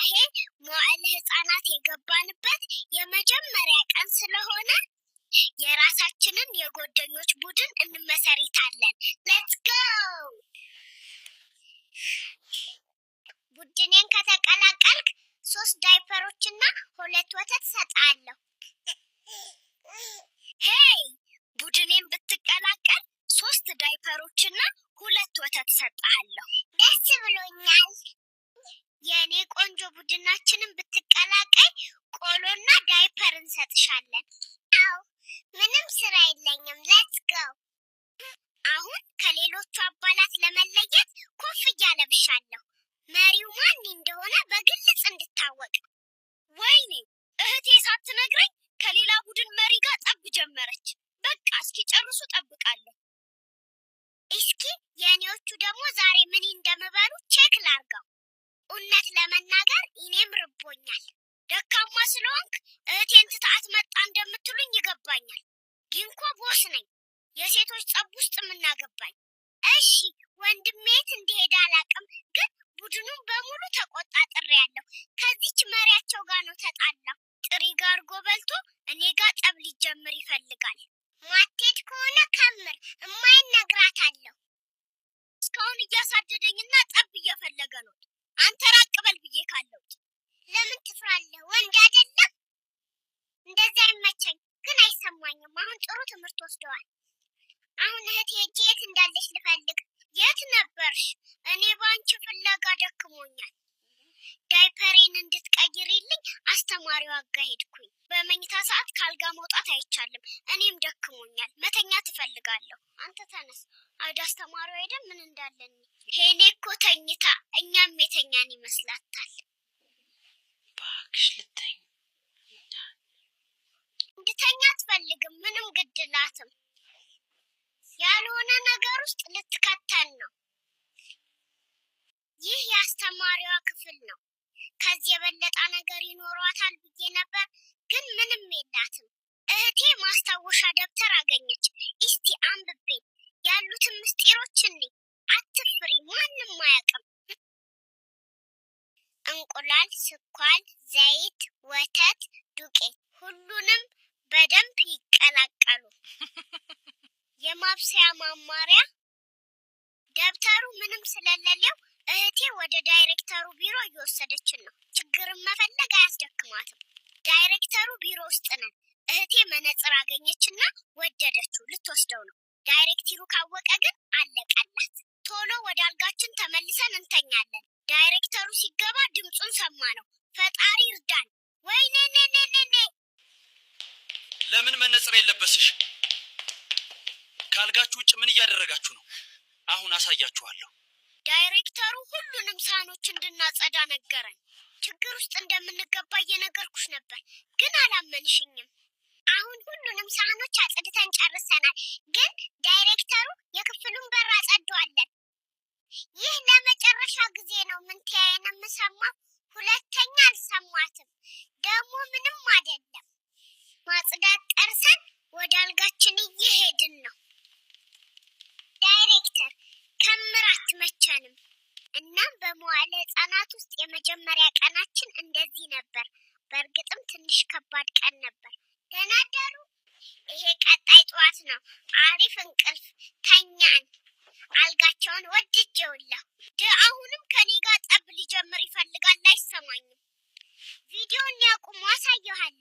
ዛሬ መዋዕለ ሕፃናት የገባንበት የመጀመሪያ ቀን ስለሆነ የራሳችንን የጓደኞች ቡድን እንመሰርታለን። ሌትስ ጎ! ቡድኔን ከተቀላቀልክ 3 ዳይፐሮችና 2 ወተት ሰጣለሁ። ሄይ! ቡድኔን ብትቀላቀል 3 ዳይፐሮችና 2 ወተት ሰጣለሁ። ደስ ብሎኛል። የኔ ቆንጆ ቡድናችንን ብትቀላቀይ ቆሎና ዳይፐር እንሰጥሻለን። አዎ፣ ምንም ስራ የለኝም። ሌትስ ጎ! አሁን ከሌሎቹ አባላት ለመለየት ኮፍያ ለብሻለሁ። መሪው ማን እንደሆነ በግልጽ እንድታወቅ። ወይኔ! እህቴ ሳትነግረኝ ከሌላ ቡድን መሪ ጋር ጠብ ጀመረች። በቃ እስኪጨርሱ ጠብቃለሁ። እስኪ የኔዎቹ ደግሞ ዛሬ ምን እንደሚበሉ ቼክ ላርገው። እውነት ለመናገር እኔም ርቦኛል። ደካማ ስለሆንክ እህቴን ትታት መጣ እንደምትሉኝ ይገባኛል። ግን እኮ ቦስ ነኝ። የሴቶች ጸብ ውስጥ የምናገባኝ። እሺ ወንድሜ የት እንደሄደ አላውቅም፣ ግን ቡድኑን በሙሉ ተቆጣጥሬያለሁ። ከዚች መሪያቸው ጋር ነው ተጣላው። ጥሪ ጋር ጎበልቶ እኔ ጋር ጠብ ሊጀምር ይፈልጋል። ማትሄድ ከሆነ ከምር እማዬን እነግራታለሁ። እስካሁን እያሳደደኝና ጠብ እየፈለገ ነው። አንተ ራቅ በል ብዬ ካለሁት። ለምን ትፍራለህ? ወንድ አይደለም? እንደዛ አይመቸኝ፣ ግን አይሰማኝም። አሁን ጥሩ ትምህርት ወስደዋል። አሁን እህቴ የት እንዳለች ልፈልግ። የት ነበርሽ? እኔ ባንቺ ፍለጋ ደክሞኛል። ዳይፐሬን እንድትቀይሪልኝ አስተማሪው አጋሄድኩኝ። በመኝታ ሰዓት ካልጋ መውጣት አይቻልም። እኔም ደክሞኛል፣ መተኛት እፈልጋለሁ። አንተ ተነስ። አዳ አስተማሪው አይደል ምን እንዳለን። ሄኔ እኮ ተኝታ እኛም የተኛን ይመስላታል። ባክሽ ልተኝ። እንድተኛ አትፈልግም። ምንም ግድላትም ያልሆነ ነገር ውስጥ ልትከተን ነው። ይህ የአስተማሪዋ ክፍል ነው። ከዚህ የበለጠ ነገር ይኖሯታል ብዬ ነበር፣ ግን ምንም የላትም። እህቴ ማስታወሻ ደብተር አገኘች። እስቲ አንብቤ ያሉትን ምስጢሮች እንይ። አትፍሪ፣ ማንም አያውቅም። እንቁላል፣ ስኳር፣ ዘይት፣ ወተት፣ ዱቄት ሁሉንም በደንብ ይቀላቀሉ። የማብሰያ ማማሪያ ደብተሩ ምንም ስለሌለው እህቴ ወደ ዳይሬክተሩ ቢሮ እየወሰደችን ነው። ችግርን መፈለግ አያስደክማትም። ዳይሬክተሩ ቢሮ ውስጥ ነን። እህቴ መነጽር አገኘችና ወደደችው፣ ልትወስደው ነው። ዳይሬክተሩ ካወቀ ግን አለቀላት። ቶሎ ወደ አልጋችን ተመልሰን እንተኛለን። ዳይሬክተሩ ሲገባ ድምፁን ሰማ ነው። ፈጣሪ እርዳን። ወይኔ! ለምን መነጽር የለበስሽ? ካልጋችሁ ውጭ ምን እያደረጋችሁ ነው? አሁን አሳያችኋለሁ። ዳይሬክተሩ ሁሉንም ሳህኖች እንድናጸዳ ነገረን። ችግር ውስጥ እንደምንገባ እየነገርኩሽ ነበር፣ ግን አላመንሽኝም። አሁን ሁሉንም ሳህኖች አጽድተን ጨርሰናል፣ ግን ዳይሬክተሩ የክፍሉን በር አጸደዋለን። ይህ ለመጨረሻ ጊዜ ነው ምንትያዬን የምሰማው። ሁለተኛ አልሰማትም። ደግሞ ምንም አይደለም። ማጽዳት ጨርሰን ወደ አልጋችን እየሄድን ነው። ዳይሬክተር ከምር አትመቸንም። እናም በመዋዕለ ሕፃናት ውስጥ የመጀመሪያ ቀናችን እንደዚህ ነበር። በእርግጥም ትንሽ ከባድ ቀን ነበር። ደህና አደሩ። ይሄ ቀጣይ ጠዋት ነው። አሪፍ እንቅልፍ ተኛን። አልጋቸውን ወድጄዋለሁ። አሁንም ከኔ ጋር ጠብ ሊጀምር ይፈልጋል። አይሰማኝም። ቪዲዮን ያቁሙ፣ አሳየዋለሁ።